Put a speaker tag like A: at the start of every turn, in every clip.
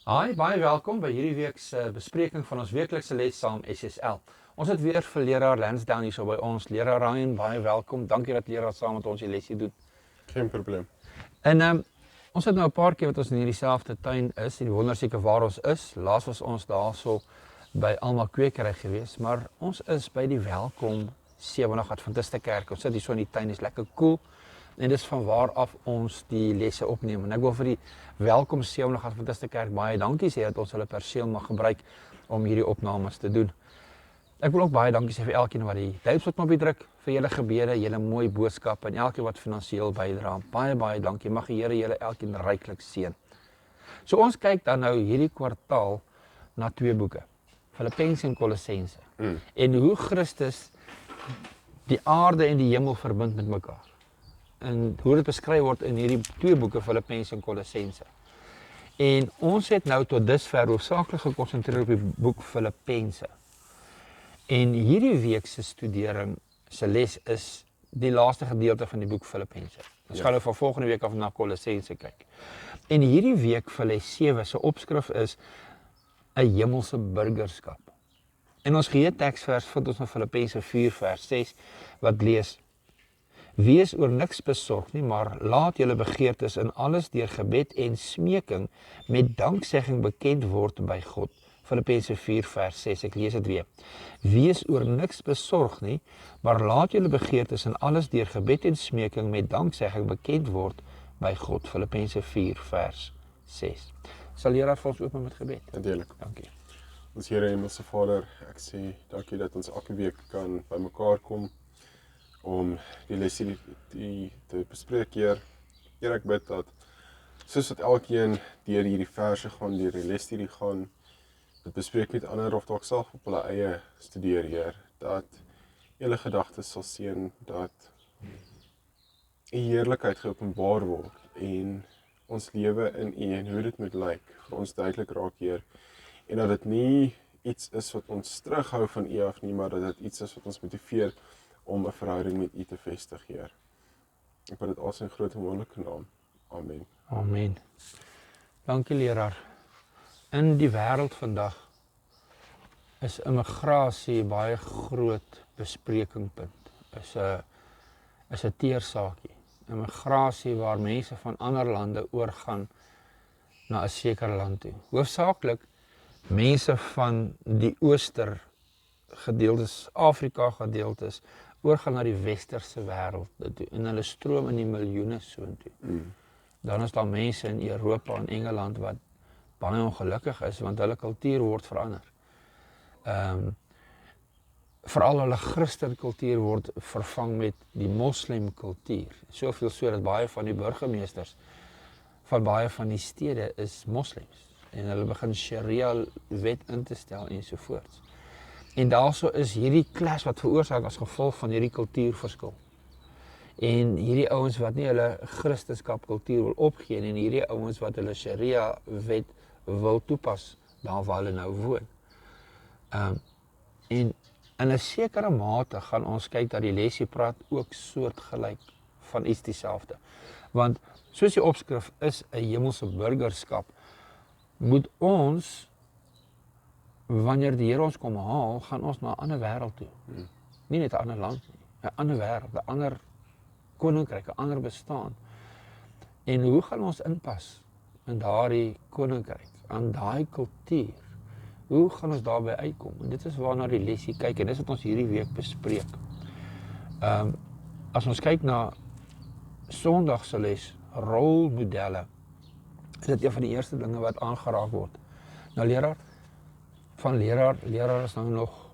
A: Hi, baie welkom by hierdie week se bespreking van ons weeklikse les saam SSL. Ons het weer vir leraar Lansdowne hier so by ons. Leraar Ryan, baie welkom. Dankie dat leraar saam met ons die lesie doen.
B: Geen probleem.
A: En ons het nou 'n paar keer wat ons in hierdie selfde tuin is en die wonder seker waar ons is. Laas was ons daarso by Alma Kwekery gewees, maar ons is by die Welkom 70 Adventiste Kerk. Ons sit hier so in die tuin, is lekker koel. En dis van waar af ons die lesse opneem. En ek wil vir die Welkom 70 Adventiste Kerk baie dankie sê dat ons hulle perseel mag gebruik om hierdie opnames te doen. Ek wil ook baie dankie sê vir elkeen wat die duimspotknopie druk, vir julle gebede, julle mooi boodskappe en elkeen wat finansiëel bydra. Baie dankie. Mag die Here julle elkeen ryklik seën. So ons kyk dan nou hierdie kwartaal na twee boeke, Filippense en Kolossense. En hoe Christus die aarde en die hemel verbind met mekaar. En hoe dit beskryf word in hierdie twee boeke, Filippense en Kolossense. En ons het nou tot dusver hoofsaaklik gekonsentreer op die boek Filippense. En hierdie week se studering, se les is die laaste gedeelte van die boek Filippense. Ons gaan nou van volgende week af na Kolossense kyk. En hierdie week vir les 7 se opskrif is 'n hemelse burgerskap. En ons geheue-teksvers vind ons in Filippense 4 vers 6 wat lees: Wees oor niks besorg nie, maar laat julle begeertes in alles deur gebed en smeking met danksegging bekend word by God. Filippense 4 vers 6, ek lees dit weer. Wees oor niks besorg nie, maar laat julle begeertes in alles deur gebed en smeking met danksegging bekend word by God. Filippense 4 vers 6. Sal leraar vir ons open met gebed?
B: Natuurlijk.
A: Dankie.
B: Ons Here Hemelse Vader, ek sê dankie dat ons elke week kan by mekaar kom om die lesie te bespreek, Heer. Heer, ek bid dat soos wat elkeen deur hierdie verse gaan, deur die lesstudie gaan, dit bespreek met ander of dalk self op hulle eie studeer, Heer, dat julle gedagtes sal seën, dat U heerlikheid geopenbaar word en ons lewe in U en hoe dit moet lyk vir ons duidelik raak, Heer, en dat dit nie iets is wat ons terughou van U af nie, maar dat dit iets is wat ons motiveer om 'n verhouding met U te vestig, Heer. Ek bid dit alles in groot en wonderlike naam. Amen.
A: Amen. Dankie leraar. In die wêreld vandag is immigrasie baie groot besprekingpunt. Is 'n teersaakie. Immigrasie waar mense van ander lande oorgaan na 'n sekere land toe. Hoofsaaklik mense van die ooster gedeeltes, Afrika gedeeltes, oorgaan na die westerse wêreld toe en hulle stroom in die miljoene soontoe. Dan is daar mense in Europa en Engeland wat baie ongelukkig is want hulle kultuur word verander. Veral hulle Christen kultuur word vervang met die moslim kultuur. Soveel so dat baie van die burgemeesters van baie van die stede is moslems en hulle begin Sharia wet in te stel ensovoorts. En daarso is hierdie clash wat veroorsaak as gevolg van hierdie kultuurverskil. En hierdie ouens wat nie hulle Christendom kultuur wil opgee en hierdie ouens wat hulle Sharia wet wil toepas daar waar hulle nou woon. En in 'n sekere mate gaan ons kyk dat die lesie praat ook soortgelyk van iets dieselfde. Want soos die opskrif is 'n hemelse burgerskap, moet ons wanneer die Here ons kom haal, gaan ons na 'n ander wêreld toe. Nie net 'n ander land nie, 'n ander wêreld, 'n ander koninkryk, 'n ander bestaan. En hoe gaan ons inpas in daardie koninkryk, aan daai kultuur? Hoe gaan ons daarby uitkom? En dit is waarna die lesie kyk en dis wat ons hierdie week bespreek. As ons kyk na Sondag se les, rolmodelle, is dit een van die eerste dinge wat aangeraak word. Nou leraar is nou nog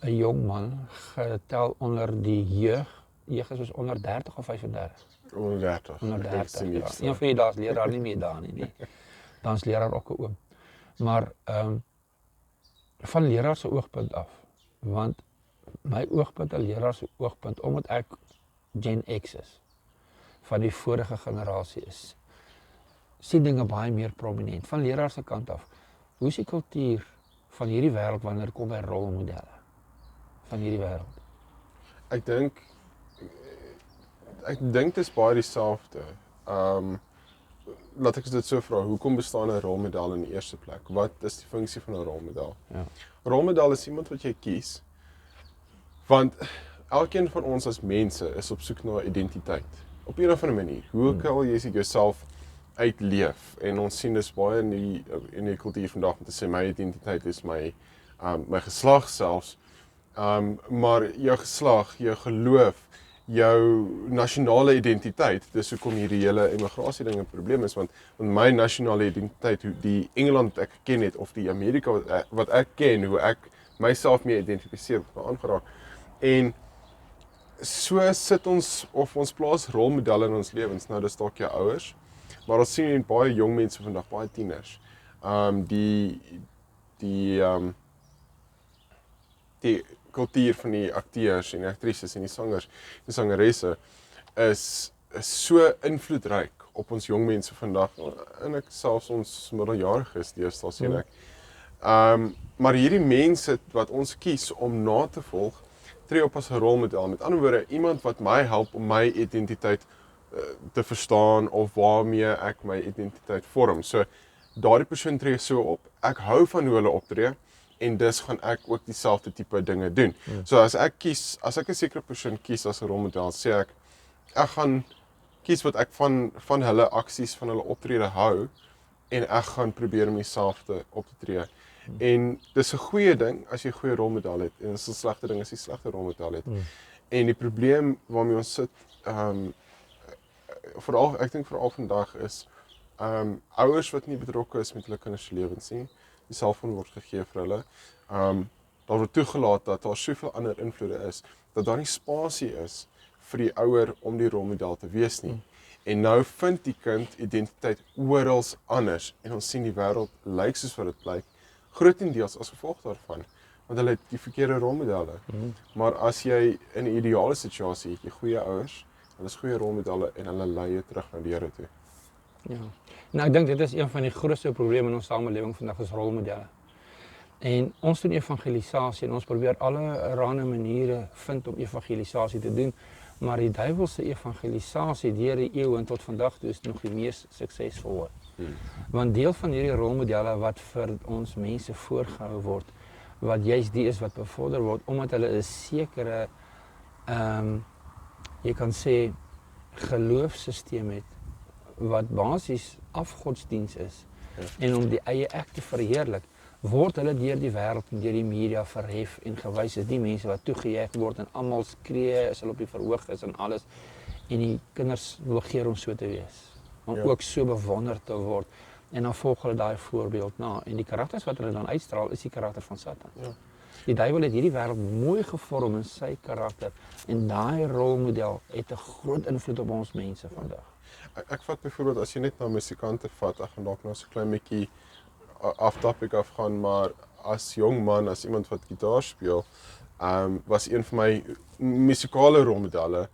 A: 'n jong man, getel onder die jeug is onder 30 of 35?
B: Onder 30.
A: Onder 30, ja. Een van die dae is leraar nie meer daar nie. Dan is leraar ook 'n oom. Maar van leraar se oogpunt af, want my oogpunt en leraar se oogpunt, omdat ek Gen X is, van die vorige generasie is, sien dinge baie meer prominent. Van leraar se kant af, hoe is die kultuur van hierdie wêreld wanneer dit kom by rolmodelle van hierdie wêreld?
B: Ek dink dit is baie dieselfde. laat ek dit so vra, hoekom bestaan 'n rolmodel in die eerste plek? Wat is die funksie van 'n rolmodel?
A: Ja.
B: 'n Rolmodel is iemand wat jy kies, want elkeen van ons as mense is op soek na 'n identiteit. Op een of ander manier. Hoe kan jy jouself uitleef? En ons sien dis baie in die kultuur vandag om te sê my identiteit is my geslag selfs. Maar jou geslag, jou geloof, jou nasionale identiteit, dis hoekom hierdie hele immigrasie ding 'n probleem is, want my nasionale identiteit, hoe die Engeland wat ek geken het, of die Amerika wat ek ken, hoe ek myself mee identifiseer, word aangeraak. En so sit ons, of ons plaas rolmodelle in ons lewens, nou dis dalk jou ouers, maar ons sien baie jong mense vandag, baie tieners, die kultuur van die akteurs en die aktrises en die sangers en sangeresse is so invloedryk op ons jong mense vandag, en ek selfs ons middeljariges deesdae sien ek. Maar hierdie mense wat ons kies om na te volg, tree op as 'n rolmodel. Met ander woorde, iemand wat my help om my identiteit te verstaan, of waarmee ek my identiteit vorm. So, daardie persoon tree so op, ek hou van hoe hulle optree, en dus gaan ek ook dieselfde tipe dinge doen. So as ek 'n sekere persoon kies as 'n rolmodel, sê ek gaan kies wat ek van hulle aksies, van hulle optrede hou, en ek gaan probeer om dieselfde op te tree. En dis 'n goeie ding as jy 'n goeie rolmodel het, en dis 'n slegte ding as jy 'n slegte rolmodel het. En die probleem waarmee ons sit, ek dink veral vandag is, ouers wat nie betrokke is met hulle kinders se lewens nie. Die selfoon word gegee vir hulle. Daar word toegelaat dat daar soveel ander invloede is, dat daar nie spasie is vir die ouer om die rolmodel te wees nie. En nou vind die kind identiteit oral anders, en ons sien die wêreld lyk soos wat dit lyk, grootendeels as gevolg daarvan, want hulle het die verkeerde rolmodelle. Maar as jy in 'n ideale situasie het, jy goeie ouers, hulle is goeie rolmodelle, en hulle lei jou terug na die Here toe.
A: Ja. Nou, ek dink dit is een van die grootste probleme in ons samelewing vandag, is rolmodelle. En ons doen evangelisasie, en ons probeer allerlei maniere vind om evangelisasie te doen, maar die duiwelse evangelisasie deur die eeue en tot vandag toe is nog die mees suksesvolle. Want deel van hierdie rolmodelle wat vir ons mense voorgehou word, wat juist die is wat bevorder word, omdat hulle 'n sekere, jy kan sê, geloofssysteem het, wat basies afgodsdiens is, en om die eie ek te verheerlik, word hulle deur die wêreld en deur die media verhef en gewys as die mense wat toegejuig word, en almal skree as hulle op die verhoog is en alles, en die kinders wil geer om so te wees, om ook so bewonder te word, en dan volg hulle daai voorbeeld na, en die karakters wat hulle dan uitstraal, is die karakter van Satan. Die duiwel het hierdie wêreld mooi gevorm in sy karakter, en daai rolmodel het 'n groot invloed op ons mense vandag.
B: Ek vat byvoorbeeld, as jy net na musikante vat, ek gaan dalk nou so 'n klein bietjie off topic afgaan, maar as jong man, as iemand wat gitaar speel, was een van my musikale rolmodelle,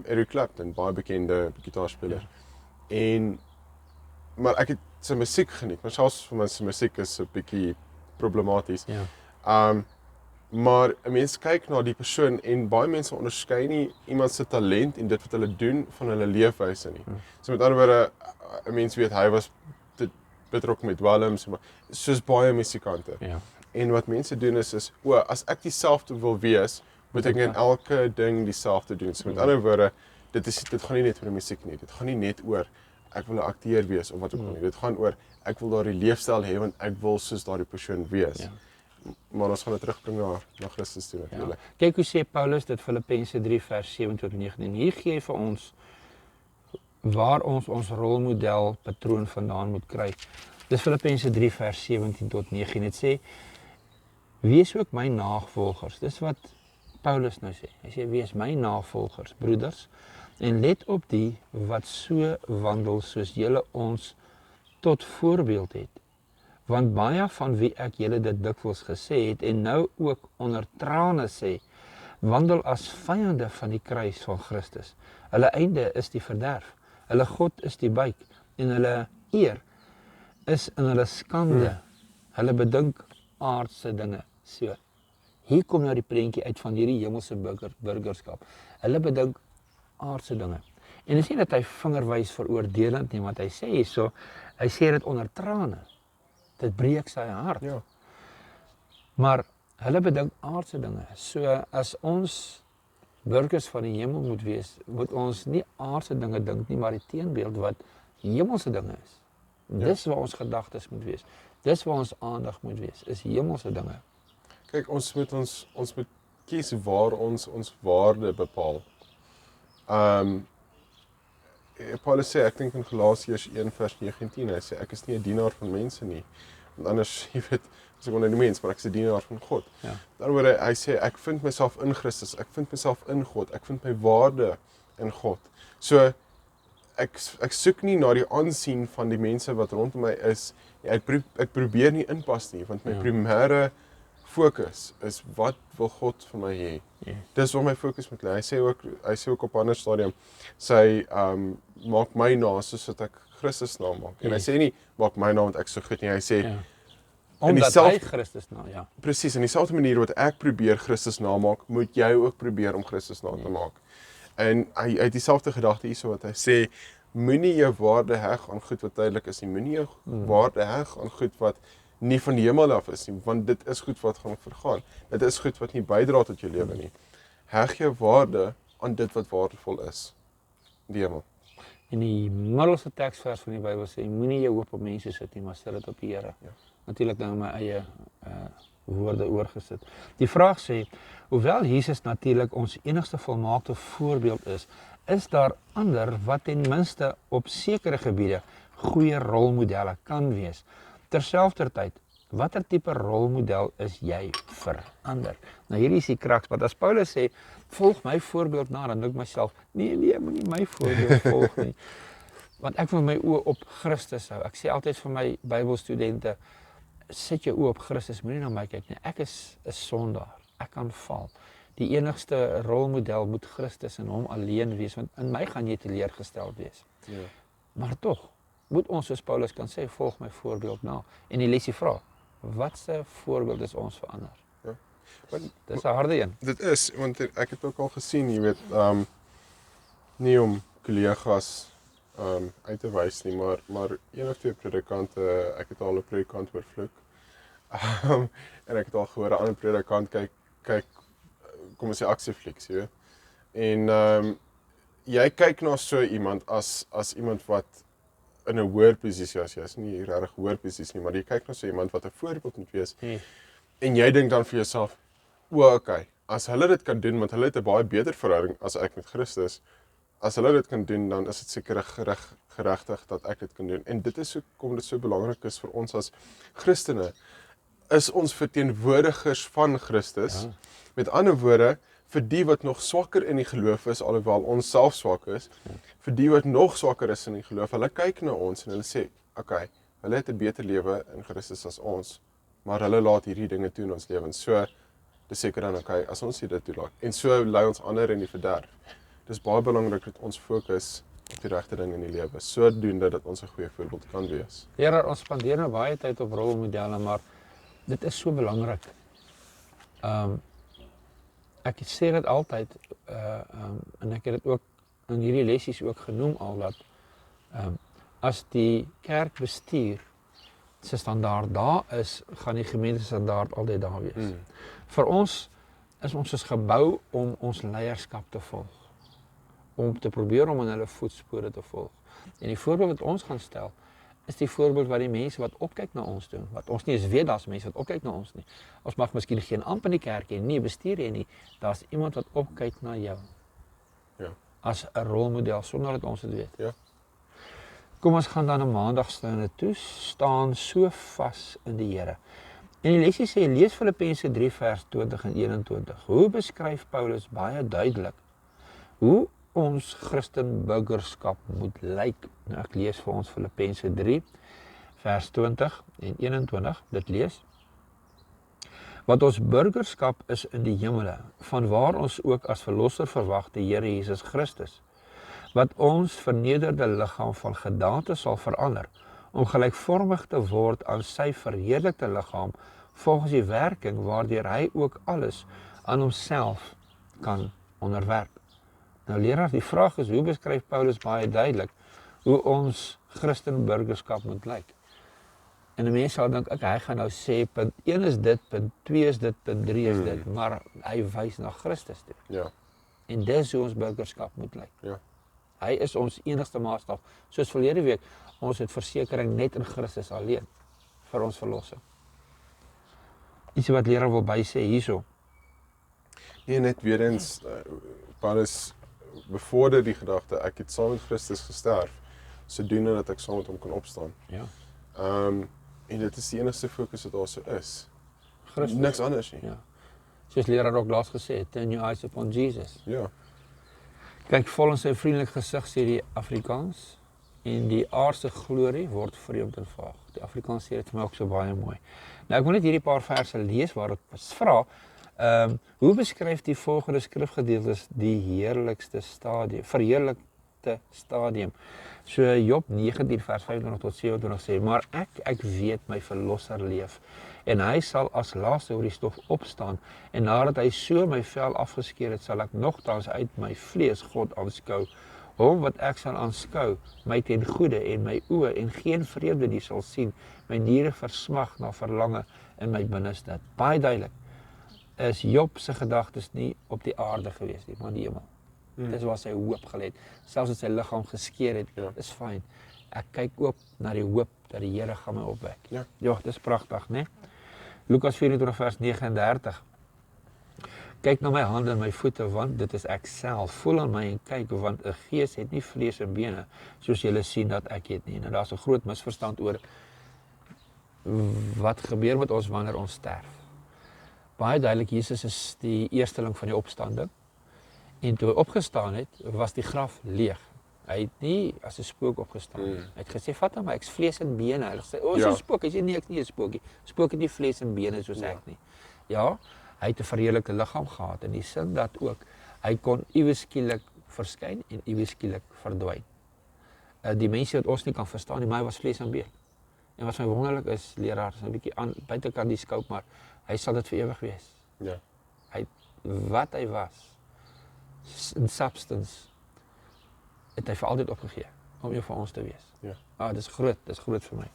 B: Eric Clapton, baie bekende gitaarspeler. Maar ek het sy musiek geniet, maar selfs vir my sy musiek is 'n bietjie problematies. Maar 'n mens kyk na die persoon, en baie mense onderskei nie iemand se talent en dit wat hulle doen van hulle leefwyse nie. So met ander woorde, 'n mens weet hy was betrokke met dwelms, soos baie musikante. En wat mense doen is as ek dieselfde wil wees, moet ek in elke ding dieselfde doen. So met ander woorde, dit gaan nie net oor die musiek nie. Dit gaan nie net oor ek wil 'n akteur wees of wat ook al nie. Dit gaan oor ek wil daardie leefstyl hê, want ek wil soos daardie persoon wees. Maar ons gaan dit terugbring na Christus toe natuurlik.
A: Kyk hoe sê Paulus dit, Filippense 3 vers 7 tot 19. Hier gee hy vir ons waar ons rolmodel patroon vandaan moet kry. Dis Filippense 3 vers 17 tot 19. Dit sê wees ook my navolgers. Dis wat Paulus nou sê. Hy sê wees my navolgers, broeders, en let op die wat so wandel soos julle ons tot voorbeeld het. Want baie van wie ek julle dit dikwels gesê het, en nou ook onder trane sê, wandel as vyande van die kruis van Christus. Hulle einde is die verderf, hulle God is die buik, en hulle eer is in hulle skande. Hulle bedink aardse dinge. So, hier kom nou die prentjie uit van hierdie hemelse burgerskap. Hulle bedink aardse dinge. En dit is nie dat hy vingerwys veroordelend nie, want hy sê hierso, hy sê dit onder trane. Dit breek sy hart.
B: Ja.
A: Maar hulle bedink aardse dinge. So as ons burgers van die hemel moet wees, moet ons nie aardse dinge dink nie, maar die teenbeeld wat hemelse dinge is. Dis waar ons gedagtes moet wees. Dis waar ons aandag moet wees, is hemelse dinge.
B: Kyk, ons moet kies waar ons waarde bepaal. Paulus sê, ek dink in Galasiërs 1 vers 19, hy sê, ek is nie 'n dienaar van mense nie, want anders, jy weet, as ek onder die mens, maar ek is 'n dienaar van God.
A: Ja.
B: Daaroor hy sê, ek vind myself in Christus, ek vind myself in God, ek vind my waarde in God. So, ek soek nie na die aansien van die mense wat rondom my is, ek probeer nie inpas nie, want my primêre fokus is, wat wil God van my hê?
A: Ja.
B: Dis waar my fokus moet lê. Hy sê ook op 'n ander stadium, sy maak my na soos wat ek Christus namaak. En hy sê nie, maak my na want ek so goed nie, hy sê,
A: omdat hy Christus na, ja.
B: Presies, in dieselfde manier wat ek probeer Christus namaak, moet jy ook probeer om Christus na te maak. En hy het dieselfde gedagte hierso wat hy sê, moenie jou waarde heg aan goed wat tydelik is nie, moenie jou waarde heg aan goed wat nie van die hemel af is nie, want dit is goed wat gaan vergaan. Dit is goed wat nie bydra tot jou lewe nie. Heg jou waarde aan dit wat waardevol is. Die hemel.
A: En die middelste teksvers van die Bybel sê, moenie jou hoop op mense sit nie, maar sit dit op die Here.
B: Ja.
A: Natuurlik dan my eie woorde oorgesit. Die vraag sê, hoewel Jesus natuurlik ons enigste volmaakte voorbeeld is daar ander wat ten minste op sekere gebiede goeie rolmodelle kan wees. Terselfdertyd, watter tipe rolmodel is jy vir ander? Nou hierdie is die kraks, want as Paulus sê, volg my voorbeeld na, dan dink ek myself, nee, moenie my voorbeeld volg nie. Want ek wil my oë op Christus hou. Ek sê altyd vir my Bybelstudente, sit jou oë op Christus, moenie na my kyk nie. Ek is 'n sondaar. Ek kan val. Die enigste rolmodel moet Christus en hom alleen wees, want in my gaan jy teleurgesteld wees.
B: Ja.
A: Maar tog, moet ons soos Paulus kan sê, volg my voorbeeld na. En die lesie vra, watse voorbeeld is ons vir ander?
B: Ja.
A: Dis 'n harde een.
B: Dit is, want ek het ook al gesien, jy weet, nie om kollegas uit te wys nie, maar een of twee predikante, ek het al 'n predikant oorvloek. En ek het al gehoor 'n ander predikant kyk kom ons sê aksieflieks, jy weet. En jy kyk na so iemand as iemand wat in 'n hoër posisie as jy is, nie regtig hoër posisie nie, maar jy kyk na so iemand wat 'n voorbeeld moet wees. En jy dink dan vir jouself, okay, as hulle dit kan doen, want hulle het 'n baie beter verhouding as ek met Christus, as hulle dit kan doen, dan is dit seker geregtig dat ek dit kan doen. En dit is hoekom dit so belangrik is vir ons as Christene, is ons verteenwoordigers van Christus. Ja. Met ander woorde, vir die wat nog swakker in die geloof is, alhoewel ons self swak is, vir die wat nog swakker is in die geloof, hulle kyk na ons en hulle sê, okay, hulle het 'n beter lewe in Christus as ons, maar hulle laat hierdie dinge toe in ons lewens. So, dis seker dan okay, as ons dit toelaat. En so lei ons ander in die verderf. Dis baie belangrik dat ons fokus op die regte ding in die lewe, sodoende dat ons 'n goeie voorbeeld kan wees.
A: Ja, ons spandeer nou baie tyd op rolmodelle, maar dit is so belangrik. Ek sê dit altyd, en ek het dit ook in hierdie lessies ook genoem al, dat as die kerkbestuur se standaard daar is, gaan die gemeente standaard altyd daar wees. Vir ons is ons gebou om ons leierskap te volg, om te probeer om in hulle voetspore te volg. En die voorbeeld wat ons gaan stel, is die voorbeeld wat die mense wat opkyk na ons doen, wat ons nie eens weet daar's mense wat opkyk na ons nie. Ons mag miskien geen amp in die kerk hê, nie bestuur hê nie, daar's iemand wat opkyk na jou.
B: Ja.
A: As 'n rolmodel, sonder dat ons dit weet.
B: Ja.
A: Kom ons gaan dan 'n maandagstunde toe, staan so vas in die Here. En die lesie sê, lees Filippense 3 vers 20 en 21. Hoe beskryf Paulus baie duidelik hoe ons Christenburgerskap moet lyk? Nou, ek lees vir ons Filippense 3 vers 20 en 21, dit lees. Want ons burgerskap is in die hemele, vanwaar ons ook as verlosser verwag die Here Jesus Christus, wat ons vernederde liggaam van gedaante sal verander, om gelykvormig te word aan sy verheerlikte liggaam, volgens die werking waardeur hy ook alles aan homself kan onderwerp. Nou leraar, die vraag is, hoe beskryf Paulus baie duidelik hoe ons Christenburgerskap moet lyk? En 'n mens sal dink, hy gaan nou sê, punt 1 is dit, punt 2 is dit, punt 3 is dit, maar hy wys na Christus toe.
B: Ja.
A: En dis hoe ons burgerskap moet lyk.
B: Ja.
A: Hy is ons enigste maatstaf. Soos verlede week, ons het versekering net in Christus alleen vir ons verlossing. Iets wat leraar wil bysê hierso.
B: Nee, net weer eens, Paulus bevorder die gedagte, ek het saam met Christus gesterf, sodoende dat ek saam met hom kan opstaan.
A: Ja.
B: En dit is die enigste fokus wat daar so is.
A: Christus.
B: Niks anders nie.
A: Ja. Soos leraar ook laas gesê het, turn your eyes upon Jesus.
B: Ja.
A: Kyk vol in sy vriendelike gesig, sê die Afrikaans, en die aardse glorie word vreemd en vaag. Die Afrikaans sê dit vir my ook so baie mooi. Nou ek wil net hierdie paar verse lees waar ek vra, hoe beskryf die volgende skrifgedeeltes die heerlikste stadium, verheerlikte stadium? So Job 19 vers 25 tot 27 sê, maar ek weet my verlosser leef, en hy sal as laaste oor die stof opstaan, en nadat hy so my vel afgeskeer het, sal ek nogtans uit my vlees God aanskou, hom wat ek sal aanskou, my ten goede en my oë, en geen vreemde die sal sien, my niere versmag na verlange in my binneste. Baie duidelik, is Job se gedagtes nie op die aarde gewees nie, maar die hemel. Dis waar sy hoop gelê het. Selfs as sy liggaam geskeer het, is fyn. Ek kyk oop na die hoop dat die Here gaan my opwek. Ja, dis pragtig, né? Lukas 24 vers 39. Kyk na my hande en my voete, want dit is ek self. Voel aan my en kyk, want 'n gees het nie vlees en bene, soos julle sien dat ek het nie. Nou daar's 'n groot misverstand oor wat gebeur met ons wanneer ons sterf. Baie duidelik, Jesus is die eersteling van die opstanding. En toe hy opgestaan het, was die graf leeg. Hy het nie as 'n spook opgestaan. Hy het gesê, vat hom, maar ek's vlees en bene. Hy het gesê, o, so 'n spook. Hy sê, nee, ek's nie 'n spookie. Spook het nie vlees en bene soos ek nie. Ja, hy het 'n verheerlikte liggaam gehad, in die sin dat ook, hy kon iewes skielik verskyn en iewes skielik verdwyn. Die mense wat ons nie kan verstaan nie, maar hy was vlees en been. En wat my wonderlik is, leraar, is 'n bietjie aan buitekant die skoop, maar hy sal dit vir ewig wees.
B: Ja.
A: Wat hy was, in substance, het hy vir altyd opgegee, om vir ons te wees.
B: Ja.
A: Dis groot vir my.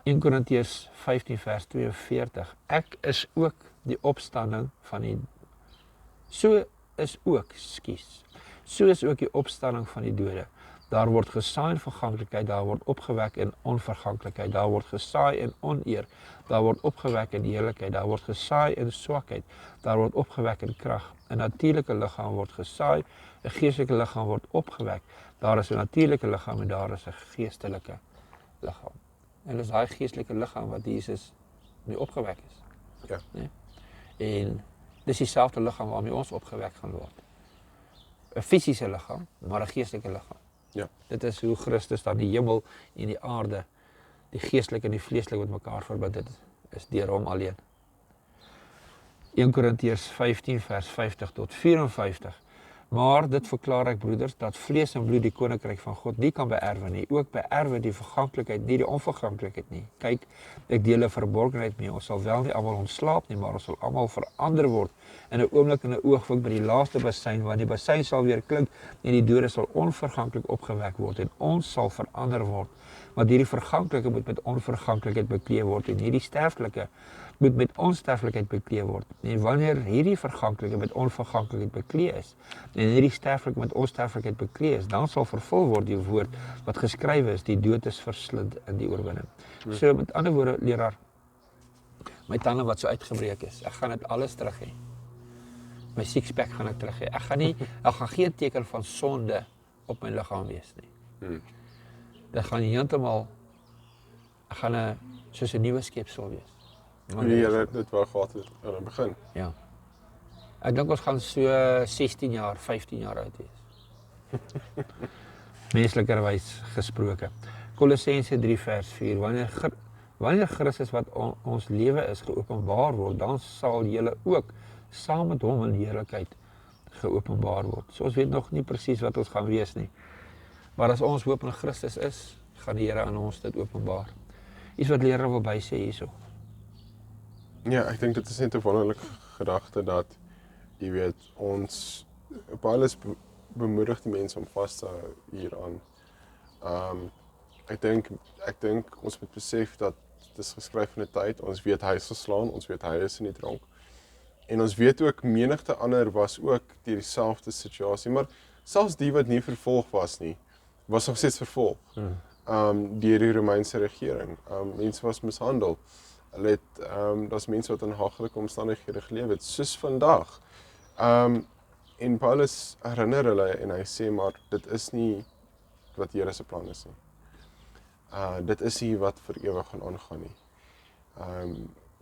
A: 1 Korintiërs 15 vers 42, ek is ook die opstanding van die, so is ook die opstanding van die dode. Daar word gesaai in verganklikheid, daar word opgewek in onverganklikheid, daar word gesaai in oneer, daar word opgewek in heerlikheid, daar word gesaai in swakheid, daar word opgewek in krag. 'n natuurlike liggaam word gesaai, 'n geestelike liggaam word opgewek. Daar is 'n natuurlike liggaam en daar is 'n geestelike liggaam. En dis daai geestelike liggaam wat Jesus mee opgewek is.
B: Ja.
A: Nee? En dis dieselfde liggaam waarmee ons opgewek gaan word. 'n fisiese liggaam, maar 'n geestelike liggaam.
B: Ja.
A: Dit is hoe Christus dan die hemel en die aarde, die geestelike en die vleeslike met mekaar verbind. Dit is deur hom alleen. 1 Korintiërs 15 vers 50 tot 54. Maar dit verklaar ek, broeders, dat vlees en bloed die koninkryk van God nie kan beerwe nie. Ook beerwe die verganklikheid, nie die onverganklikheid nie. Kyk, ek deel 'n verborgenheid mee. Ons sal wel nie almal ontslaap nie, maar ons sal almal verander word in 'n oomblik en 'n oogwink by die laaste basyn, want die basyn sal weer klink en die dode sal onverganklik opgewek word en ons sal verander word. Want hierdie verganklike moet met onverganklikheid bekleed word en hierdie sterflike moet met onsterflikheid bekleed word. En wanneer hierdie verganklike met onverganklikheid bekleed is en hierdie sterflike met onsterflikheid bekleed is, dan sal vervul word die woord wat geskrywe is, die dood is verslind in die oorwinning. So met ander woorde, leraar, my tande wat so uitgebreek is, ek gaan dit alles terug hê. My six-pack gaan ek terug hê. Ek gaan geen teken van sonde op my liggaam wees nie. Dit gaan heeltemal, ek gaan soos 'n nuwe skepsel wees.
B: Ja, dit wou gehad het aan die begin.
A: Ja. Ek dink ons gaan so 16 jaar, 15 jaar oud wees. Menslikerwys gesproke. Kolossense 3 vers 4. Wanneer Christus wat ons lewe is geopenbaar word, dan sal julle ook saam met hom in heerlikheid geopenbaar word. So ons weet nog nie presies wat ons gaan wees nie. Maar as ons hoop in Christus is, gaan die Here aan ons dit openbaar. Iets wat leraar wil bysê hierso.
B: Ja, ek dink dit is net 'n wonderlike gedagte dat jy weet ons Paulus bemoedig die mense om vas te hou hieraan. Ek dink ons moet besef dat dit is geskryf in 'n tyd, ons weet hy is geslaan, ons weet hy is in die tronk. En ons weet ook menigte ander was ook deur dieselfde situasie, maar selfs die wat nie vervolg was nie, was nog steeds vervolg. Deur die Romeinse regering. Mense was mishandel. Hulle het daar's mense wat in haglike omstandighede geleef het, soos vandag. En Paulus herinner hulle en hy sê maar dit is nie wat die Here se plan is nie. Dit is nie wat vir ewig gaan aangaan nie.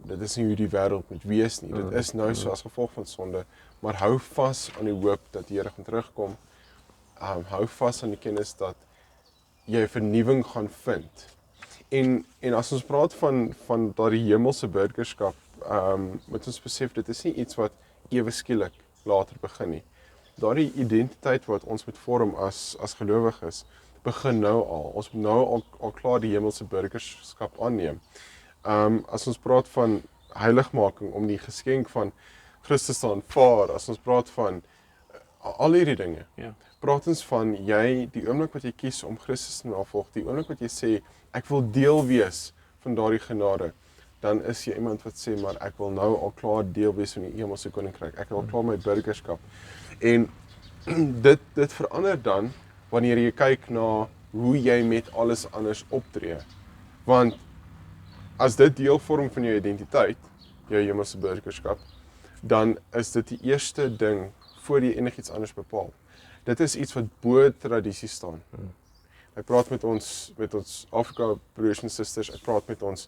B: Dit is nie hoe die wêreld moet wees nie. Dit is nou so as gevolg van sonde, maar hou vas aan die hoop dat die Here gaan terugkom. Hou vas aan die kennis dat jy vernuwing gaan vind. En as ons praat van daardie hemelse burgerskap, moet ons besef dit is nie iets wat ewe skielik later begin nie. Daardie identiteit wat ons moet vorm as gelowiges, begin nou al. Ons moet nou al klaar die hemelse burgerskap aanneem. As ons praat van heiligmaking om die geskenk van Christus te aanvaar, as ons praat van al hierdie dinge, praat ons van die oomblik wat jy kies om Christus te navolg, die oomblik wat jy sê, ek wil deel wees van daardie genade, dan is jy iemand wat sê, maar ek wil nou al klaar deel wees van die hemelse koninkryk, ek wil al klaar my burgerskap. En dit verander dan, wanneer jy kyk na hoe jy met alles anders optree. Want as dit deel vorm van jou identiteit, jou hemelse burgerskap, dan is dit die eerste ding voor jy enigiets anders bepaal. Dit is iets wat bo tradisie staan. Ek praat met ons Afrika broers en susters, ek praat met ons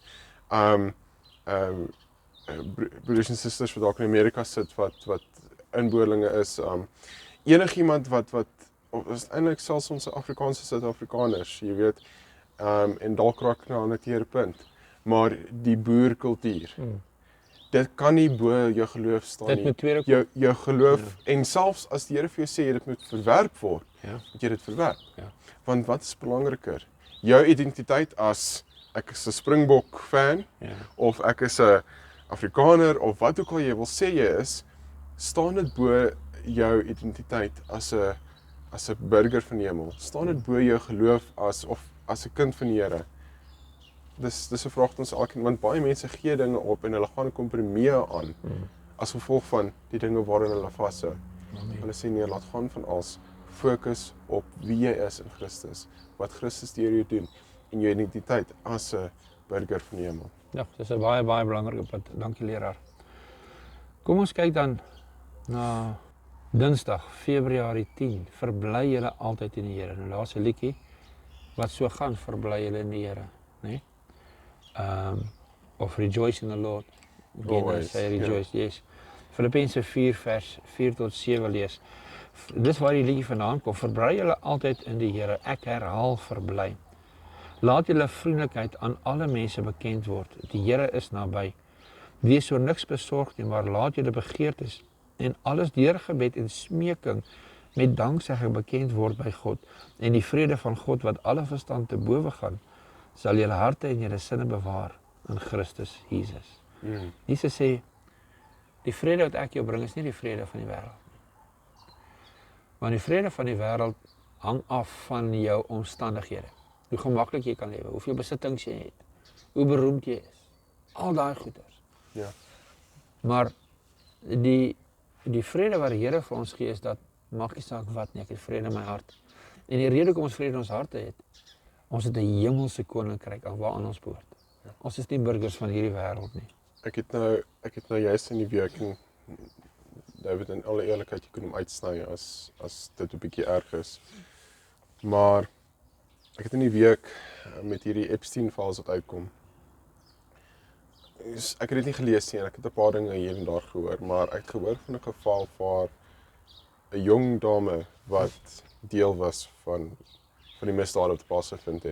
B: broers en susters wat dalk in Amerika sit, wat inboorlinge is, enigiemand wat is eintlik selfs ons Afrikaanse Suid-Afrikaners, jy weet, en dalk raak na 'n natuurlike punt, maar die boerkultuur, dit kan nie bo jou geloof staan nie. Jou geloof, en selfs as die Here vir jou sê dit moet verwerp word, moet jy dit verwerp. Want wat is belangriker? Jou identiteit as ek is 'n Springbok fan, of ek is 'n Afrikaner, of wat ook al jy wil sê jy is, staan dit bo jou identiteit as 'n burger van die hemel? Staan dit bo jou geloof as 'n kind van die Here? Dis 'n vraag wat ons elkeen, want baie mense gee dinge op en hulle gaan kompromieë aan as gevolg van die dinge waarin hulle vashou. Hulle sê nee, laat gaan van alles. Fokus op wie jy is in Christus, wat Christus deur jou doen en jou identiteit as 'n burger van die hemel.
A: Ja, dis 'n baie belangrike punt. Dankie leraar. Kom ons kyk dan na Dinsdag, Februarie 10. Verbly julle altyd in die Here. Nou daar's 'n liedjie wat so gaan, verbly julle in die Here, né? Of rejoice in the Lord. Always say rejoice, yes. Filippense 4 vers 4 tot 7 lees. Dis waar die liedjie vandaan kom. Verbly julle altyd in die Here. Ek herhaal, verbly. Laat julle vriendelikheid aan alle mense bekend word. Die Here is naby. Wees oor niks besorgd nie, maar laat julle begeertes en alles deur gebed en smeking met danksegging bekend word by God. En die vrede van God wat alle verstand te bowe gaan, sal julle harte en julle sinne bewaar in Christus Jesus. Jesus sê, die vrede wat ek jou bring is nie die vrede van die wêreld. Want die vrede van die wêreld hang af van jou omstandighede. Hoe gemaklik jy kan lewe, hoeveel besittings jy het, hoe beroemd jy is. Al daai goeders.
B: Ja.
A: Maar die vrede wat die Here vir ons gee is dat, maak nie saak wat nie, ek het vrede in my hart. En die rede hoekom ons vrede in ons harte het, ons het 'n hemelse koninkryk aan waaraan ons behoort. Ons is nie burgers van hierdie wêreld nie.
B: Ek het nou juist in die week, en David, in alle eerlikheid, jy kan hom uitsny as dit 'n bietjie erg is. Maar ek het in die week met hierdie Epstein-files wat uitkom. Ek het dit nie gelees nie en ek het 'n paar dinge hier en daar gehoor, maar ek het gehoor van 'n geval waar 'n jong dame wat deel was van die misdade wat plaasgevind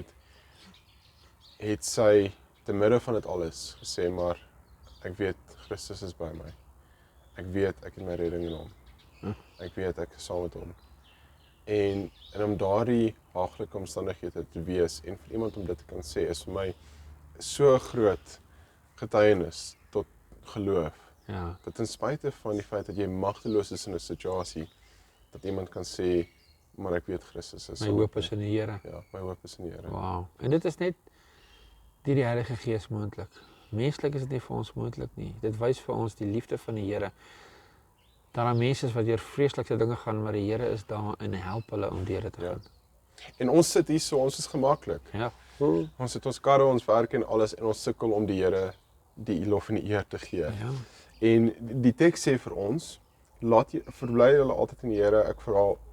B: het sy te midde van dit alles gesê, maar ek weet Christus is by my. Ek weet ek het my redding in hom. Ek weet ek is saam met hom. En om daardie haaglike omstandighede te wees en vir iemand om dit te kan sê, is vir my so groot getuienis tot geloof.
A: Ja.
B: Dat ten spyte van die feit dat jy magteloos is in 'n situasie, dat iemand kan sê, maar ek weet Christus is
A: My
B: saam
A: hoop
B: met
A: is in die Here.
B: my. Ja, my hoop is in die Here.
A: Wow. En dit is net deur die Heilige Gees moontlik. Menslik is dit nie vir ons moontlik nie. Dit wys vir ons die liefde van die Here. Daar are mense wat deur vreeslike dinge gaan, maar die Here is daar en help hulle om deur dit te gaan.
B: En ons sit hier so, ons is gemaklik.
A: Ja.
B: Ons het ons karre, ons werk en alles en ons sukkel om die Here die lof en die eer te gee.
A: Ja.
B: En die teks sê vir ons, verbly julle altyd in die Here,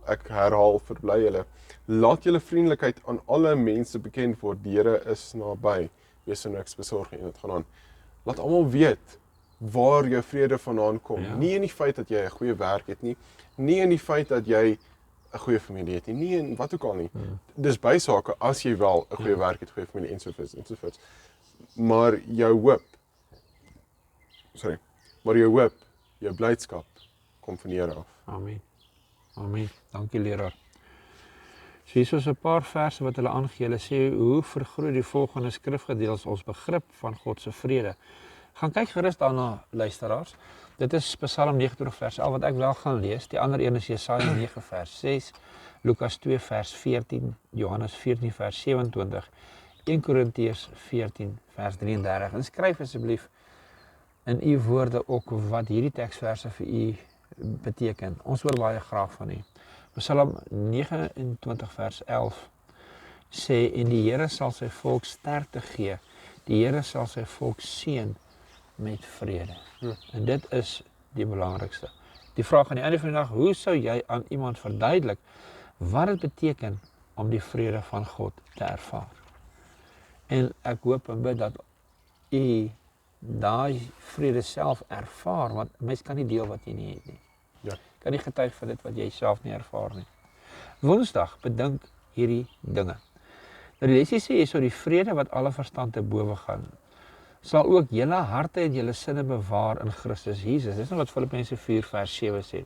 B: ek herhaal, verbly julle. Laat julle vriendelikheid aan alle mense bekend word, die Here is naby. Wees so niks besorg en dit gaan aan. Laat almal weet waar jou vrede vandaan kom.
A: Ja.
B: Nie in die feit dat jy 'n goeie werk het nie, nie in die feit dat jy 'n goeie familie het nie, nie in wat ook al nie. Dis bysake as jy wel 'n goeie werk het, goeie familie ensovoorts. Maar jou hoop, jou blydskap kom van die Here af.
A: Amen. Amen. Dankie leraar. So hier is 'n paar verse wat hulle aangee. Hulle sê hoe vergroot die volgende skrifgedeelte ons begrip van God se vrede. Gaan kyk gerus daarna, luisteraars. Dit is Psalm 29 vers 11 wat ek wel gaan lees. Die ander een is Jesaja 9 vers 6, Lukas 2 vers 14, Johannes 14 vers 27, 1 Korintiërs 14 vers 33. En skryf asseblief in u woorde ook wat hierdie teksverse vir u beteken. Ons hoor baie graag van u. Psalm 29 vers 11 sê, en die Here sal sy volk sterkte gee, die Here sal sy volk seën met vrede. En dit is die belangrikste. Die vraag aan die einde van die dag, hoe sou jy aan iemand verduidelik wat dit beteken om die vrede van God te ervaar? En ek hoop en bid dat u daai vrede self ervaar, want mens kan nie deel wat jy nie het nie.
B: Ja.
A: Kan nie getuig van dit wat jy self nie ervaar nie. Woensdag bedink hierdie dinge. Nou die lesie sê so die vrede wat alle verstand te bowe gaan, sal ook julle harte en julle sinne bewaar in Christus Jesus. Dis nou wat Filippense 4 vers 7 sê.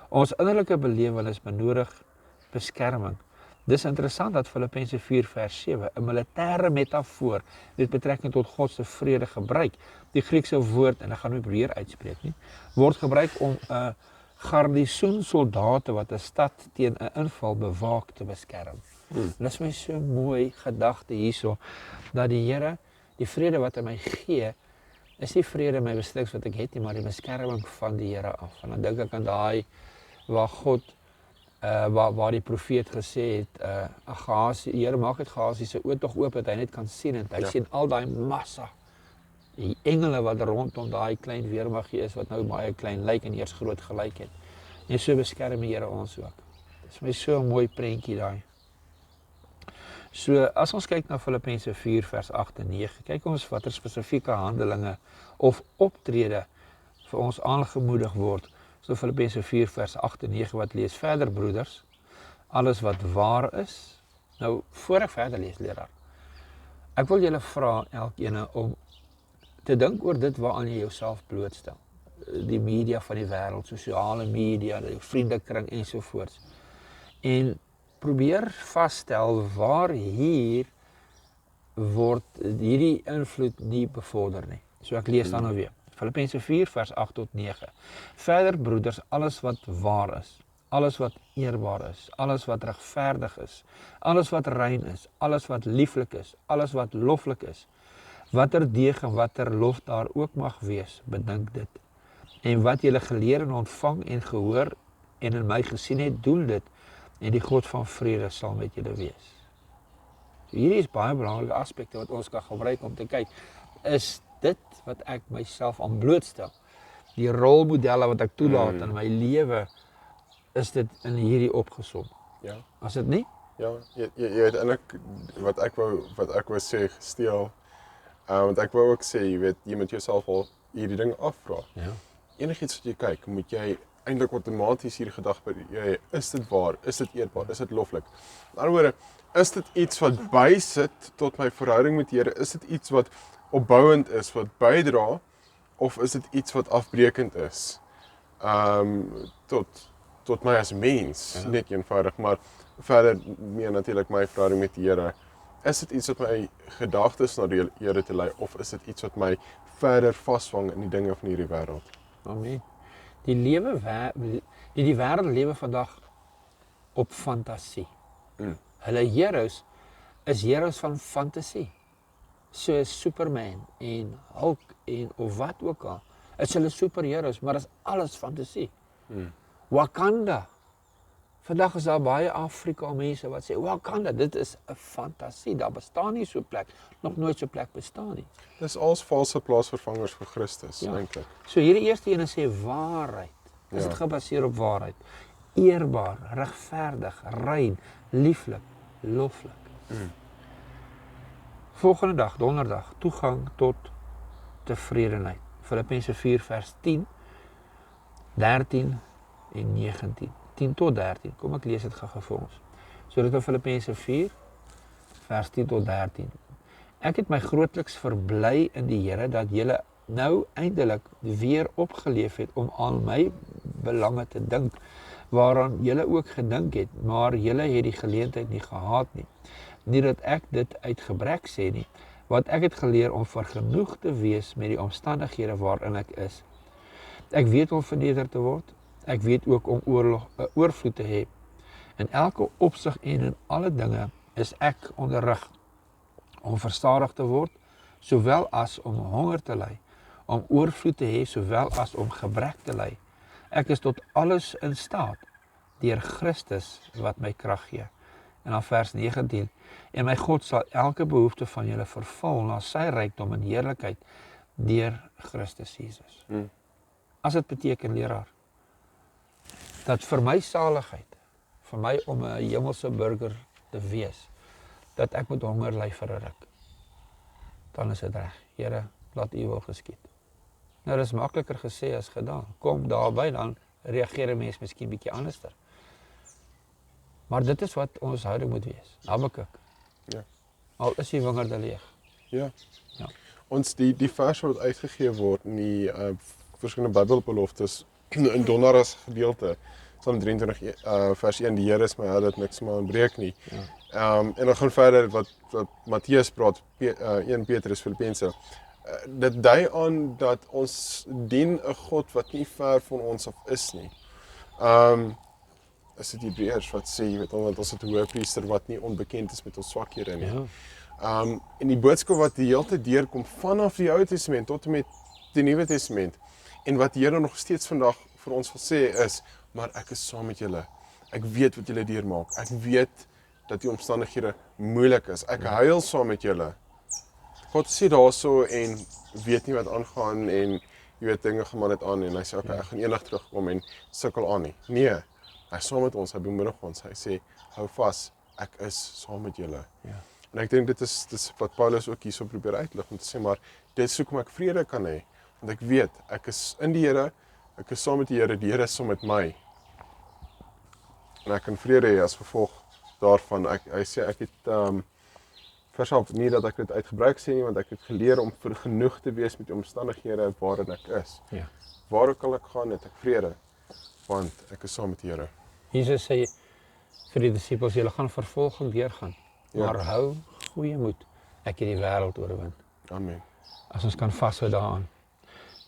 A: Ons innerlike belewenis benodig beskerming. Dis interessant dat Filippense 4 vers 7 'n militêre metafoor met betrekking tot God se vrede gebruik. Die Griekse woord, en ek gaan nie probeer uitspreek nie, word gebruik om 'n garnisoen soldate wat 'n stad teen 'n inval bewaak te beskerm. En dis my so mooi gedagte hierso dat die Here, die vrede wat hy my gee, is nie vrede my besittings wat ek het nie, maar die beskerming van die Here af. En dan dink ek aan daai waar God waar die profeet gesê het, Gasie, Here maak dit Gasie se oë tog oop dat hy net kan sien en hy sien al daai massa die engele wat rondom daai klein weermaggie is wat nou baie klein lyk en eers groot gelyk het. En so beskerm die Here ons ook. Dis my so 'n mooi prentjie daai. So as ons kyk na Filippense 4 vers 8 en 9, kyk ons watter spesifieke handelinge of optrede vir ons aangemoedig word. So Filippense 4 vers 8 en 9 wat lees verder broeders, alles wat waar is. Nou voor ek verder lees leraar, ek wil julle vra elkeen om te dink oor dit waaraan jy jouself blootstel. Die media van die wêreld, sosiale media, die vriendekring ensovoorts. En probeer vasstel waar hier word hierdie invloed nie bevorder nie. So ek lees dan nou weer. Filippense 4 vers 8 tot 9. Verder broeders, alles wat waar is, alles wat eerbaar is, alles wat regverdig is, alles wat rein is, alles wat lieflik is, alles wat loflik is, watter deeg en watter lof daar ook mag wees, bedink dit. En wat julle geleer en ontvang en gehoor en in my gesien het, doen dit, en die God van vrede sal met julle wees. So hierdie is baie belangrike aspekte wat ons kan gebruik om te kyk, is dit wat ek myself aan blootstel, die rolmodelle wat ek toelaat in my lewe, is dit in hierdie opgesom.
B: Ja.
A: As dit nie?
B: Ja, jy het eintlik wat ek wou sê gesteel. Want ek wou ook sê, jy moet jouself al hierdie ding afvra.
A: Ja.
B: Enigiets wat jy kyk, moet jy eintlik outomaties hierdie gedagte by is dit waar, is dit eerbaar, is dit loflik? In ander woorde, is dit iets wat bysit tot my verhouding met die Here? Is dit iets wat opbouend is, wat bydra, of is dit iets wat afbreekend is? Tot my as mens, net eenvoudig, maar verder meer natuurlik my verhouding met die Here. Is dit iets wat my gedagtes na die Here te lei, of is dit iets wat my verder vasvang in die dinge van hierdie wêreld?
A: Amen. Die wêreld lewe vandag op fantasie. Hulle heroes is heroes van fantasie. Soos Superman en Hulk en of wat ook al. Is hulle superheroes, maar is alles fantasie. Wakanda. Vandag is daar baie Afrika mense wat sê, Wakanda, dit is 'n fantasie, daar bestaan nie so 'n plek, nog nooit so 'n plek bestaan nie.
B: Dis als valse plaasvervangers vir Christus, eintlik.
A: So hierdie eerste ene sê waarheid. Is dit gebaseer op waarheid? Eerbaar, regverdig, rein, lieflik, loflik. Volgende dag, donderdag, toegang tot tevredenheid. Filippense 4 vers 10, 13 en 19. 10 tot 13. Kom ek lees dit gou vir ons. So dit is Filippense 4 vers 10 tot 13. Ek het my grootliks verbly in die Here dat julle nou eindelik weer opgeleef het om aan my belange te dink, waaraan julle ook gedink het, maar julle het die geleentheid nie gehad nie. Nie dat ek dit uit gebrek sê nie, want ek het geleer om vergenoeg te wees met die omstandighede waarin ek is. Ek weet om verneder te word, ek weet ook om oorvloed te hê. In elke opsig en in alle dinge is ek onderrig om verstadig te word, sowel as om honger te ly, om oorvloed te hê, sowel as om gebrek te ly. Ek is tot alles in staat, deur Christus wat my krag gee. En dan vers 19, en my God sal elke behoefte van julle vervul na sy rykdom in heerlikheid, deur Christus Jesus. As dit beteken, leraar, dat vir my saligheid, vir my om 'n hemelse burger te wees, dat ek moet honger ly vir 'n ruk, dan is dit reg. Here, laat U wil geskied. Nou, dit is makliker gesê as gedaan. Kom daarby, dan reageer 'n mens miskien bietjie anderster. Maar dit is wat ons houding moet wees. Habakuk.
B: Ja.
A: Al is die wingerde leeg.
B: Ja.
A: Ja.
B: Ons die vers wat uitgegee word in die verskillende Bybelbeloftes in Donderdag gedeelte, Psalm 23 vers 1, die Here is my held, niks sal ontbreek nie. En dan gaan verder wat Matteus praat, 1 Petrus, Filippense. Dit dui aan dat ons dien 'n God wat nie ver van ons af is nie. Is dit Hebreërs wat sê, jy weet, want ons het 'n hoëpriester wat nie onbekend is met ons swakhede nie.
A: Ja.
B: En die boodskap wat die hele tyd deurkom vanaf die Ou Testament tot en met die Nuwe Testament, en wat die Here nog steeds vandag vir ons wil sê is, maar ek is saam met julle. Ek weet wat julle deurmaak. Ek weet dat die omstandighede moeilik is. Ek huil saam met julle. God sê daarso en weet nie wat aangaan en jy weet dinge gaan maar net aan en hy sê okay, ek gaan eendag terugkom en sukkel aan nie. Nee, hy is saam met ons, hy bemoedig ons. Hy sê hou vas, ek is saam met julle.
A: Ja.
B: En ek dink dit is wat Paulus ook hierso probeer uitlig om te sê, maar dit is hoekom ek vrede kan hê, want ek weet ek is in die Here, ek is saam met die Here is saam met my. En ek kan vrede hê as gevolg daarvan. Hy sê ek het verself nie dat ek dit uitgebruik sê nie, want ek het geleer om vergenoeg te wees met die omstandighede waarin ek is.
A: Ja.
B: Waar ook al ek gaan, het ek vrede, want ek is saam met die Here.
A: Jesus sê vir die disippels, julle gaan vervolging deurgaan, maar hou goeie moed. Ek het die wêreld oorwin.
B: Amen.
A: As ons kan vashou daaraan.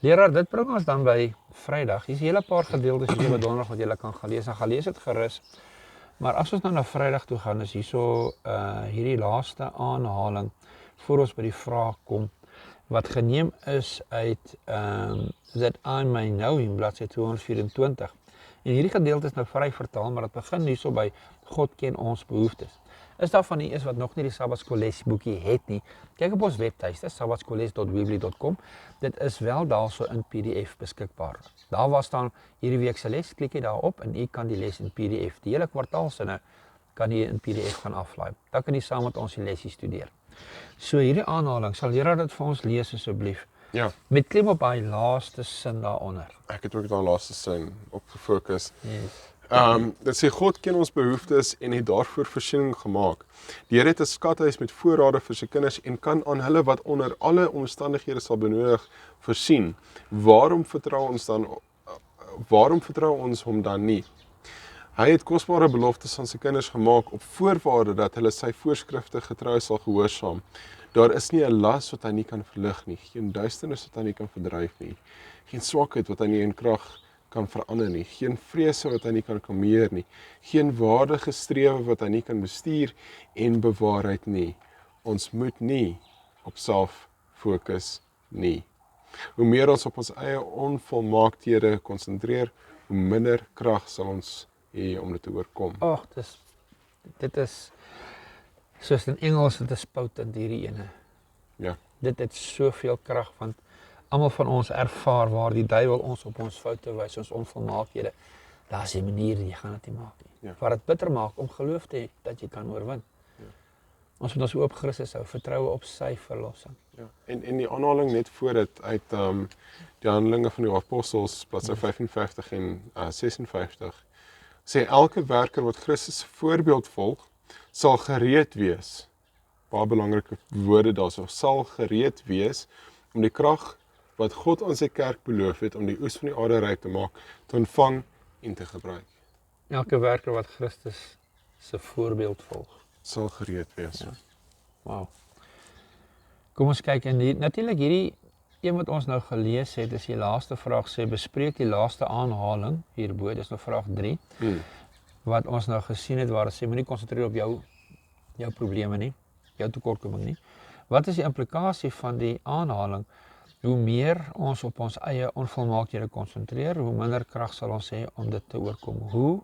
A: Leraar, dit bring ons dan by Vrydag. Hier's 'n hele paar gedeeltes hier op Donderdag wat jy kan gaan lees. En gaan lees dit gerus. Maar as ons nou na Vrydag toe gaan, is hierso hierdie laaste aanhaling voor ons by die vraag kom wat geneem is uit That I May Know Him, bladsy 224. En hierdie gedeelte is nou vry vertaal, maar dit begin hierso by God ken ons behoeftes. Is daar van u is wat nog nie die Sabbatskool lesboekie het nie, kyk op ons webtuiste sabbatskoolles.weebly.com. Dit is wel daarso in PDF beskikbaar. Daar waar staan hierdie week se les, klik jy daarop en u kan die les in PDF. Die hele kwartaalsinne kan jy in PDF gaan aflaai. Dan kan jy saam met ons die lesie studeer. So hierdie aanhaling, sal leraar dit vir ons lees asseblief.
B: Ja,
A: Met klem op daai laaste sin daaronder.
B: ek het ook daai laaste sin op gefokus.
A: Yes.
B: Dit sê God ken ons behoeftes en het daarvoor voorsiening gemaak. Die Here het 'n skathuis met voorrade vir sy kinders en kan aan hulle wat onder alle omstandighede sal benodig voorsien. Waarom vertrou ons hom dan nie? Hy het kosbare beloftes aan sy kinders gemaak op voorwaarde dat hulle sy voorskrifte getrou sal gehoorsaam. Daar is nie 'n las wat hy nie kan verlig nie, geen duisternis wat hy nie kan verdryf nie, geen swakheid wat hy nie in krag kan verander nie, geen vrese wat hy nie kan kalmeer nie, geen waardige strewe wat hy nie kan bestuur en bewaarheid nie. Ons moet nie op self fokus nie. Hoe meer ons op ons eie onvolmaaktheden konsentreer, hoe minder krag sal ons hê om dit te oorkom.
A: Ag, dit is soos in Engels, dit is potent hierdie ene.
B: Ja,
A: Dit het soveel krag, want almal van ons ervaar waar die duiwel ons op ons foute wys, ons onvolmaakhede. Daar's 'n manier, jy gaan dit nie maak nie.
B: Ja.
A: Wat dit bitter maak om geloof te hê dat jy kan oorwin.
B: Ja.
A: Ons moet ons oop Christus hou, vertroue op sy verlossing.
B: ja. En die aanhaling net voor dit uit die Handelinge van die Apostels, bladsy 55 en 56, sê elke werker wat Christus se voorbeeld volg, sal gereed wees. Baie belangrike woorde daarso, sal gereed wees om die krag wat God aan sy kerk beloof het om die oes van die aarde ryk te maak, te ontvang en te gebruik.
A: Elke werker wat Christus se voorbeeld volg.
B: Sal gereed wees.
A: Ja. Wow. Kom ons kyk en natuurlik hierdie een wat ons nou gelees het, is die laaste vraag sê bespreek die laaste aanhaling hierbo, dis nou vraag 3. Wat ons nou gesien het waar dit sê moenie konsentreer op jou probleme nie, jou tekortkoming nie. Wat is die implikasie van die aanhaling? Hoe meer ons op ons eie onvolmaakhede konsentreer, hoe minder krag sal ons hê om dit te oorkom. Hoe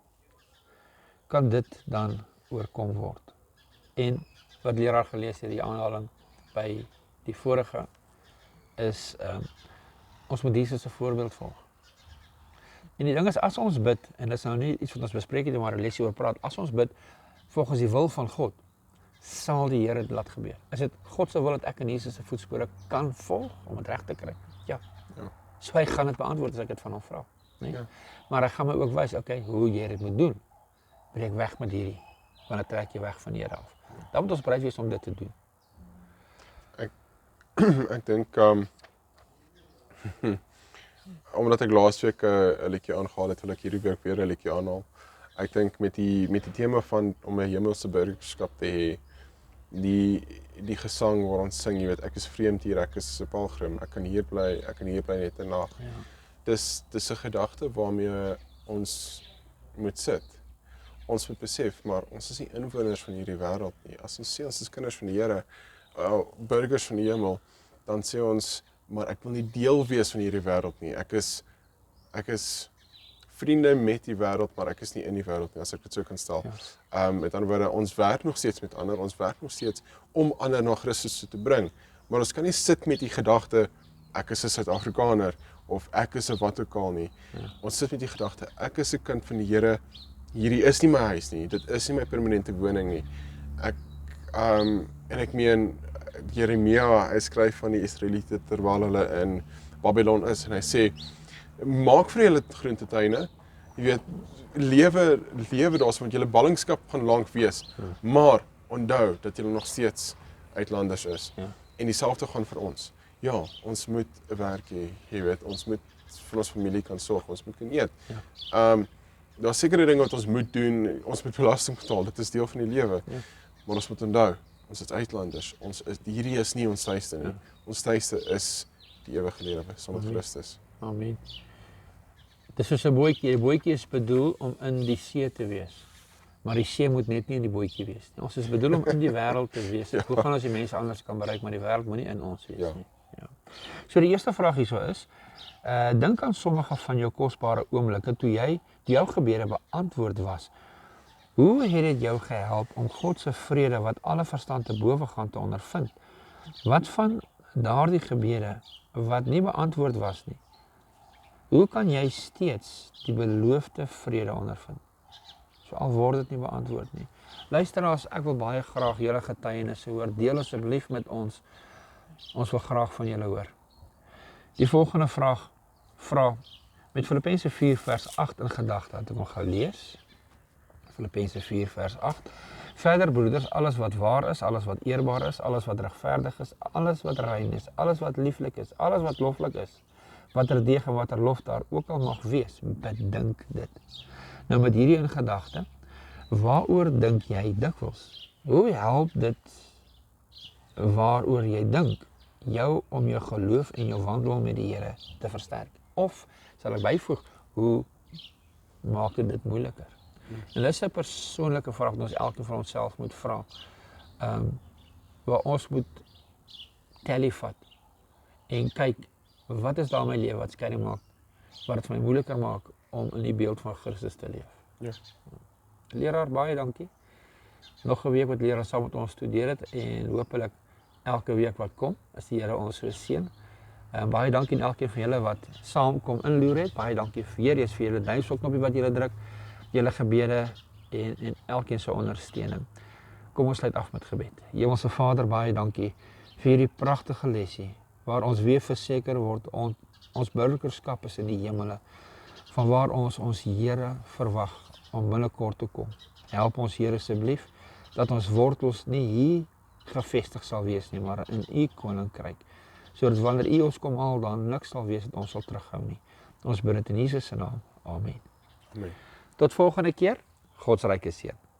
A: kan dit dan oorkom word? En wat leraar gelees het, die aanhaling by die vorige, is ons moet Jesus se voorbeeld volg. En die ding is, as ons bid, en dit is nou nie iets wat ons bespreek het, maar 'n lesie oor praat, as ons bid volgens die wil van God, sal die Here dit laat gebeur. Is dit God se wil dat ek in Jesus se voetspore kan volg om dit reg te kry? Ja. So hy gaan dit beantwoord as ek dit van hom vra, nee?
B: Ja.
A: Maar hy gaan my ook wys, okay, hoe jy dit moet doen. Breek weg met hierdie, want dit trek jy weg van die Here af. Dan moet ons bereid wees om dit te doen.
B: Ek dink omdat ek laasweek 'n liedjie aangehaal het, wil ek hierdie week weer 'n liedjie aanhaal. Ek dink met die tema van om 'n hemelse burgerskap te hê, die gesang waar ons sing, jy weet, ek is vreemd hier, ek is 'n pelgrim, ek kan hier bly net 'n nag.
A: Ja.
B: Dis 'n gedagte waarmee ons moet sit. Ons moet besef, maar ons is nie inwoners van hierdie wêreld nie. As ons sê ons is kinders van die Here, burgers van die hemel, dan sê ons, maar ek wil nie deel wees van hierdie wêreld nie. Ek is vriende met die wêreld, maar ek is nie in die wêreld nie, as ek dit so kan stel.
A: Ja.
B: Met ander woorde, ons werk nog steeds met ander, ons werk nog steeds om ander na Christus toe te bring. Maar ons kan nie sit met die gedagte, ek is 'n Suid-Afrikaner, of ek is 'n wat ook al nie.
A: Ja.
B: Ons sit met die gedagte, ek is 'n kind van die Here, hierdie is nie my huis nie, dit is nie my permanente woning nie. En ek meen, Jeremia, hy skryf van die Israeliete terwyl hulle in Babylon is, en hy sê, maak vir julle groentetuine, jy weet, lewe daar, want julle ballingskap gaan lank wees, maar onthou dat julle nog steeds uitlanders is.
A: Ja.
B: En dieselfde gaan vir ons. Ja, ons moet 'n werk hê, jy weet, ons moet vir ons familie kan sorg, ons moet kan eet.
A: Ja.
B: Daar's sekere dinge wat ons moet doen, ons moet belasting betaal, dit is deel van die lewe.
A: Ja.
B: Maar ons moet onthou, ons is uitlanders, hierdie is nie ons tuiste nie.
A: Ja.
B: Ons tuiste is die ewige lewe saam met
A: Amen.
B: Christus.
A: Amen. Dit is soos 'n bootjie. 'n Bootjie is bedoel om in die see te wees. Maar die see moet net nie in die bootjie wees nie. Ons is bedoel om in die wêreld te wees.
B: Ja.
A: Hoe gaan ons die mense anders kan bereik, maar die wêreld moet nie in ons wees
B: Ja.
A: nie. Ja. So die eerste vraag hierso is, dink aan sommige van jou kosbare oomblikke toe jou gebede beantwoord was. Hoe het dit jou gehelp om God se vrede wat alle verstand te bowe gaan te ondervind? Wat van daardie gebede wat nie beantwoord was nie? Hoe kan jy steeds die beloofde vrede ondervind? So al word dit nie beantwoord nie. Luisteraars, ek wil baie graag julle getuienisse hoor. Deel asseblief met ons. Ons wil graag van julle hoor. Die volgende vraag vra met Filippense 4 vers 8 in gedagte, het ek nog gou lees. Filippense 4 vers 8. Verder broeders, alles wat waar is, alles wat eerbaar is, alles wat regverdig is, alles wat rein is, alles wat lieflik is, alles wat loflik is, watter deeg en watter lof daar ook al mag wees, bedink dit. Nou met hierdie in gedagte, waaroor dink jy dikwels? Hoe help dit waaroor jy dink jou om jou geloof en jou wandel met die Here te versterk? Of, sal ek byvoeg, hoe maak dit moeiliker? En dis 'n persoonlike vraag wat ons elkeen van onsself moet vra. Waar ons moet tally vat en kyk, wat is daar in my lewe wat skeiding maak, wat dit vir my moeiliker maak om in die beeld van Christus te leef.
B: Ja.
A: Leraar, baie dankie. Nog 'n week wat leraar saam met ons studeer het en hopelik elke week wat kom, as die Here ons so seën. Baie dankie aan elkeen van julle wat saamkom inloer het. Baie dankie weer eens vir julle duimstrokknoppie wat julle druk, julle gebede en elkeen se ondersteuning. Kom ons sluit af met gebed. Hemelse Vader, baie dankie vir hierdie pragtige lesie waar ons weer verseker word ons burgerskap is in die hemele, van waar ons Here verwag om binnekort te kom. Help ons Here asseblief dat ons wortels nie hier gevestig sal wees nie, maar in U koninkryk. Sodat wanneer U ons kom haal, dan niks sal wees dat ons sal terughou nie. Ons bid dit in Jesus se naam. Amen.
B: Amen.
A: Tot volgende keer. God se ryke seën.